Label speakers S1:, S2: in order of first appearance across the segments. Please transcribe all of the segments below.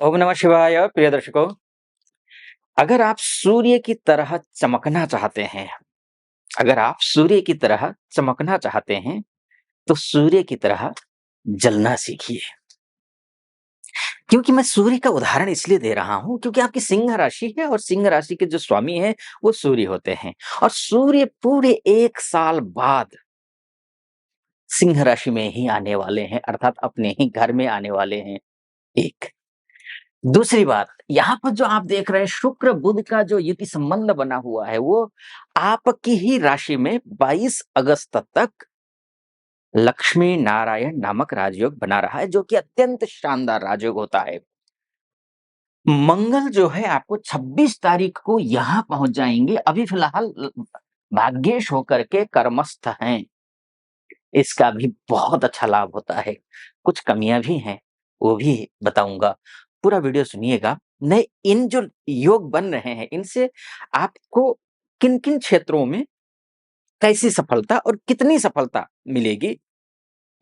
S1: ओम नमः शिवाय। प्रिय दर्शकों, अगर आप सूर्य की तरह चमकना चाहते हैं, अगर आप सूर्य की तरह चमकना चाहते हैं, तो सूर्य की तरह जलना सीखिए। क्योंकि मैं सूर्य का उदाहरण इसलिए दे रहा हूँ क्योंकि आपकी सिंह राशि है और सिंह राशि के जो स्वामी हैं, वो सूर्य होते हैं और सूर्य पूरे 1 साल बाद सिंह राशि में ही आने वाले हैं, अर्थात अपने ही घर में आने वाले हैं। एक दूसरी बात, यहाँ पर जो आप देख रहे हैं शुक्र बुध का जो युति संबंध बना हुआ है, वो आपकी ही राशि में 22 अगस्त तक लक्ष्मी नारायण नामक राजयोग बना रहा है, जो कि अत्यंत शानदार राजयोग होता है। मंगल जो है आपको 26 तारीख को यहाँ पहुंच जाएंगे। अभी फिलहाल भाग्येश होकर के कर्मस्थ हैं। इसका भी बहुत अच्छा लाभ होता है। कुछ कमियां भी हैं, वो भी बताऊंगा। पूरा वीडियो सुनिएगा। नहीं, इन जो योग बन रहे हैं, इनसे आपको किन-किन क्षेत्रों में कैसी सफलता और कितनी सफलता मिलेगी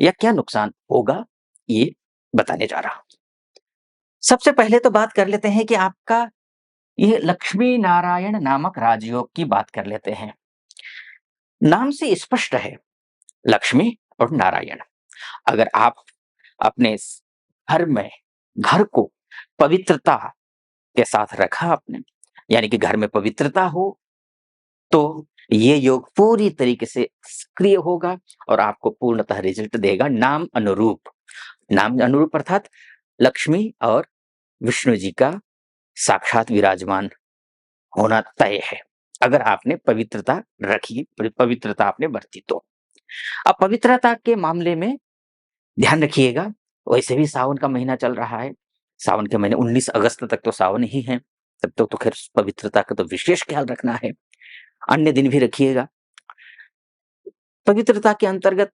S1: या क्या नुकसान होगा, ये बताने जा रहा हूं। सबसे पहले तो बात कर लेते हैं कि आपका ये लक्ष्मी नारायण नामक राजयोग की बात कर लेते हैं। नाम से स्पष्ट है, लक्ष्मी और नारायण। अगर आप अपने घर में घर को पवित्रता के साथ रखा आपने, यानी कि घर में पवित्रता हो, तो ये योग पूरी तरीके से सक्रिय होगा और आपको पूर्णतः रिजल्ट देगा नाम अनुरूप अर्थात लक्ष्मी और विष्णु जी का साक्षात विराजमान होना तय है, अगर आपने पवित्रता रखी, पवित्रता आपने बरती तो। अब पवित्रता के मामले में ध्यान रखिएगा, वैसे भी सावन का महीना चल रहा है। सावन के महीने 19 अगस्त तक तो सावन ही है, तब तक तो खैर पवित्रता का तो विशेष ख्याल रखना है। अन्य दिन भी रखिएगा। पवित्रता के अंतर्गत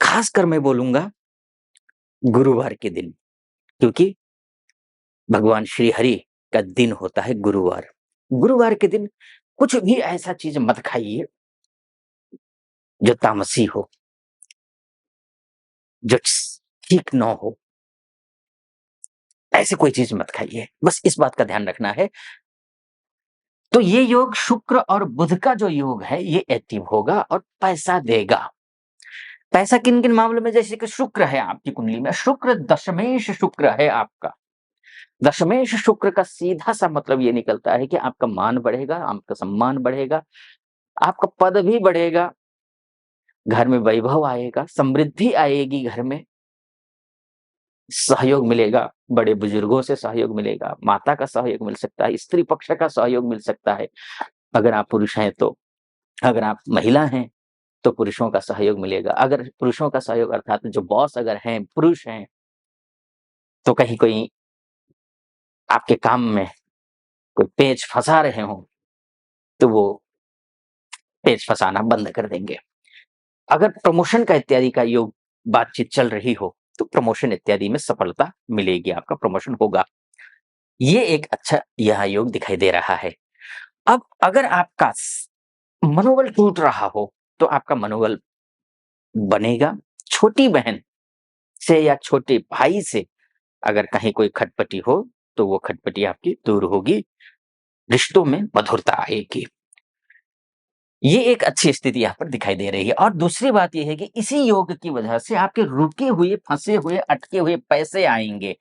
S1: खासकर मैं बोलूँगा गुरुवार के दिन, क्योंकि भगवान श्री हरि का दिन होता है गुरुवार। गुरुवार के दिन कुछ भी ऐसा चीज़ मत खाइए जो तामसी हो, जो ठीक ना हो। ऐसी कोई चीज़ मत खाइए, बस इस बात का ध्यान रखना है। तो ये योग शुक्र और बुध का जो योग है, ये एक्टिव होगा और पैसा देगा। पैसा किन-किन मामलों में, जैसे कि शुक्र है आपकी कुंडली में, शुक्र दशमेश शुक्र है आपका। दशमेश शुक्र का सीधा-सा मतलब ये निकलता है कि आपका मान बढ़ेगा, आपका सम्मान बढ़ेगा, आपका पद भी बढ़ेगा, घर में वैभव आएगा, समृद्धि आएगी घर में, सहयोग मिलेगा, बड़े बुजुर्गों से सहयोग मिलेगा, माता का सहयोग मिल सकता है, स्त्री पक्ष का सहयोग मिल सकता है, अगर आप पुरुष हैं तो। अगर आप महिला हैं, तो पुरुषों का सहयोग मिलेगा। अगर पुरुषों का सहयोग अर्थात जो बॉस अगर हैं, पुरुष हैं, तो कहीं कोई आपके काम में कोई पेंच फँसा रहे हों, तो वो पेंच फँसाना बंद कर देंगे। अगर प्रमोशन का इत्यादि का योग बातचीत चल रही हो, तो प्रमोशन इत्यादि में सफलता मिलेगी, आपका प्रमोशन होगा। ये एक अच्छा यह योग दिखाई दे रहा है। अब अगर आपका मनोबल टूट रहा हो, तो आपका मनोबल बनेगा। छोटी बहन से या छोटे भाई से अगर कहीं कोई खटपटी हो, तो वो खटपटी आपकी दूर होगी, रिश्तों में मधुरता आएगी। ये एक अच्छी स्थिति यहाँ पर दिखाई दे रही है और दूसरी बात ये है कि इसी योग की वजह से आपके रुके हुए, फँसे हुए, अटके हुए पैसे आएँगे।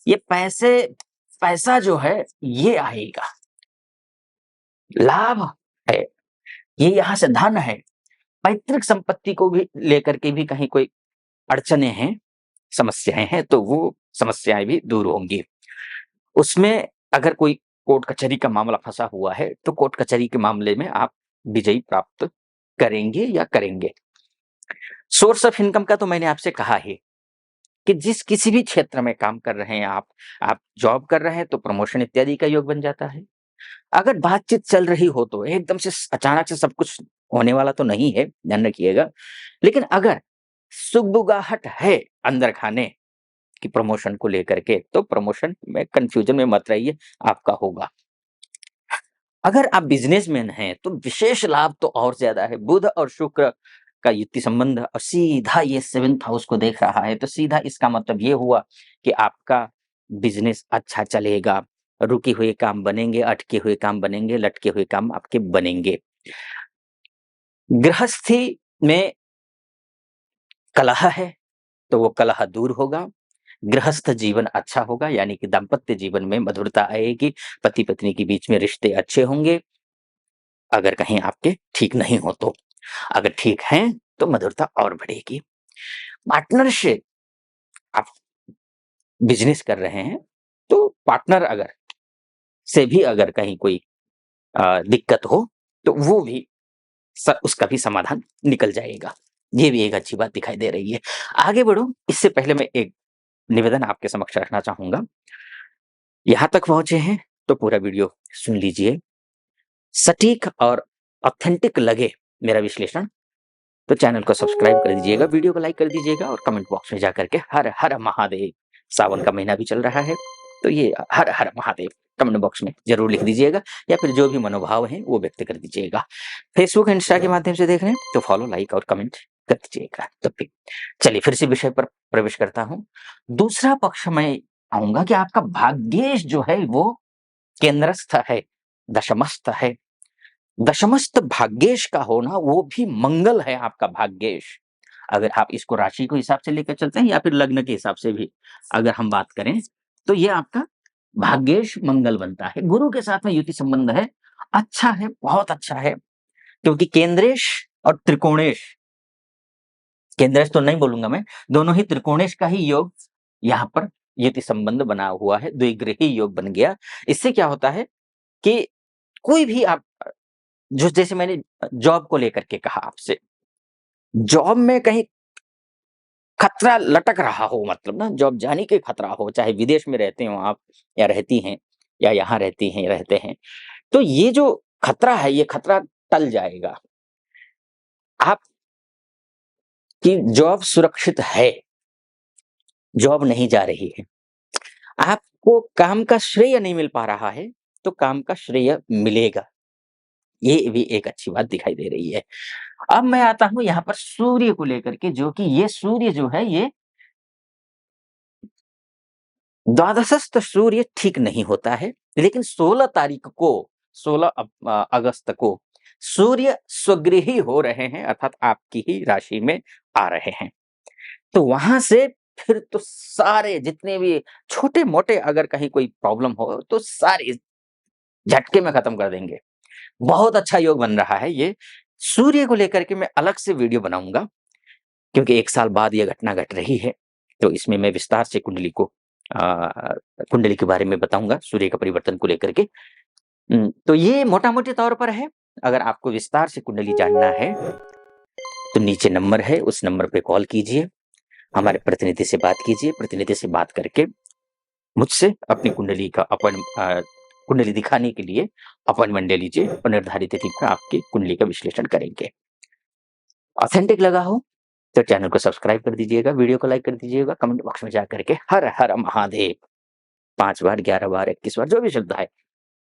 S1: ये पैसा जो है, ये आएगा। लाभ है, ये यहाँ से धन है। पैतृक संपत्ति को भी लेकर के भी कहीं कोई अड़चनें हैं, समस्याएँ हैं, तो वो समस्याएँ भी दूर होंगी। उसमें अगर कोई कोर्ट कचहरी का मामला फँसा हुआ है, तो कोर्ट कचहरी के मामले में आप विजयी प्राप्त करेंगे या करेंगे। सोर्स ऑफ इनकम का तो मैंने आपसे कहा ही कि जिस किसी भी क्षेत्र में काम कर रहे हैं आप जॉब कर रहे हैं तो प्रमोशन इत्यादि का योग बन जाता है। अगर बातचीत चल रही हो तो एकदम से अचानक से सब कुछ होने वाला तो नहीं है, ध्यान रखिएगा। लेकिन अगर सुगबुगाहट है अंदर खाने की प्रमोशन को लेकर के, तो प्रमोशन में कन्फ्यूजन में मत रहिए, आपका होगा। अगर आप बिज़नेसमैन हैं, तो विशेष लाभ तो और ज़्यादा है। बुध और शुक्र का युति संबंध और सीधा ये 7th हाउस को देख रहा है, तो सीधा इसका मतलब ये हुआ कि आपका बिज़नेस अच्छा चलेगा, रुके हुए काम बनेंगे, अटके हुए काम बनेंगे, लटके हुए काम आपके बनेंगे। गृहस्थी में कलह है, तो वो कलह दूर होगा। गृहस्थ जीवन अच्छा होगा, यानी कि दाम्पत्य जीवन में मधुरता आएगी, पति-पत्नी के बीच में रिश्ते अच्छे होंगे, अगर कहीं आपके ठीक नहीं हो तो। अगर ठीक हैं, तो मधुरता और बढ़ेगी। पार्टनरशिप, आप बिज़नेस कर रहे हैं, तो पार्टनर अगर से भी अगर कहीं कोई दिक्कत हो, तो वो भी उसका भी समाधान निकल जाएगा। ये भी एक अच्छी बात दिखाई दे रही है। आगे बढ़ूँ, इससे पहले मैं एक निवेदन आपके समक्ष रखना चाहूँगा। यहाँ तक पहुँचे हैं, तो पूरा वीडियो सुन लीजिए। सटीक और ऑथेंटिक लगे मेरा विश्लेषण, तो चैनल को सब्सक्राइब कर दीजिएगा, वीडियो को लाइक कर दीजिएगा और कमेंट बॉक्स में जाकर के हर हर महादेव, सावन का महीना भी चल रहा है, तो ये हर हर महादेव कमेंट बॉक्स में ज़रूर लिख दीजिएगा, या फिर जो भी मनोभाव हैं वो व्यक्त कर दीजिएगा। फेसबुक, इंस्टा के माध्यम से देख रहे हैं तो फॉलो, लाइक और कमेंट कर दीजिएगा। तो फिर चलिए फिर से विषय पर प्रवेश करता हूँ। दूसरा पक्ष मैं आऊँगा कि आपका भाग्येश जो है वो केंद्रस्थ है, दशमस्थ है। दशमस्थ भाग्येश का होना वो भी मंगल है आपका भाग्येश। अगर आप इसको राशि के हिसाब से लेकर चलते हैं या फिर लग्न के हिसाब से भी अगर हम बात करें, तो ये आपका भाग्येश मंगल बनता है। गुरु के साथ में युति संबंध है, अच्छा है, बहुत अच्छा है, क्योंकि केंद्रेश और त्रिकोणेश, केंद्रेश तो नहीं बोलूँगा मैं, दोनों ही त्रिकोणेश का ही योग यहाँ पर युति संबंध बना हुआ है, द्विग्रही योग बन गया। इससे क्या होता है कि कोई भी आप जो जैसे मैंने जॉब को लेकर के कहा आपसे, जॉब में कहीं खतरा लटक रहा हो, मतलब ना जॉब जाने के खतरा हो, चाहे विदेश में रहते हो आप या रहती हैं या यहाँ रहती हैं, रहते हैं, तो ये जो खतरा है, ये खतरा टल जाएगा। आपकी जॉब सुरक्षित है, जॉब नहीं जा रही है। आपको काम का श्रेय नहीं मिल पा रहा है, तो काम का श्रेय मिलेगा। ये भी एक अच्छी बात दिखाई दे रही है। अब मैं आता हूँ यहाँ पर सूर्य को लेकर के, जो कि ये सूर्य जो है ये द्वादशस्थ सूर्य ठीक नहीं होता है, लेकिन 16 तारीख को, 16 अगस्त को सूर्य स्वगृही हो रहे हैं, अर्थात आपकी ही राशि में आ रहे हैं। तो वहां से फिर तो सारे जितने भी छोटे-मोटे अगर कहीं कोई प्रॉब्लम हो, तो सारे झटके में खत्म कर देंगे। बहुत अच्छा योग बन रहा है ये। सूर्य को लेकर के मैं अलग से वीडियो बनाऊँगा, क्योंकि 1 साल बाद ये घटना घट रही है, तो इसमें मैं विस्तार से अ, कुंडली के बारे में बताऊँगा, सूर्य का परिवर्तन को लेकर के। तो ये मोटा-मोटे तौर पर है। अगर आपको विस्तार से कुंडली जानना है, तो नीचे नंबर है, उस नंबर पे कॉल कीजिए, हमारे प्रतिनिधि से बात कीजिए, प्रतिनिधि से बात करके मुझसे अपनी कुंडली दिखाने के लिए अपॉइंटमेंट ले लीजिए और निर्धारित तिथि पर आपकी कुंडली का विश्लेषण करेंगे। ऑथेंटिक लगा हो तो चैनल को सब्सक्राइब कर दीजिएगा, वीडियो को लाइक कर दीजिएगा, कमेंट बॉक्स में जाकर के हर हर महादेव 5 बार, 11 बार, 21 बार जो भी शब्द है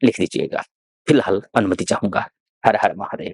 S1: लिख दीजिएगा। फिलहाल अनुमति चाहूँगा। हर हर महादेव।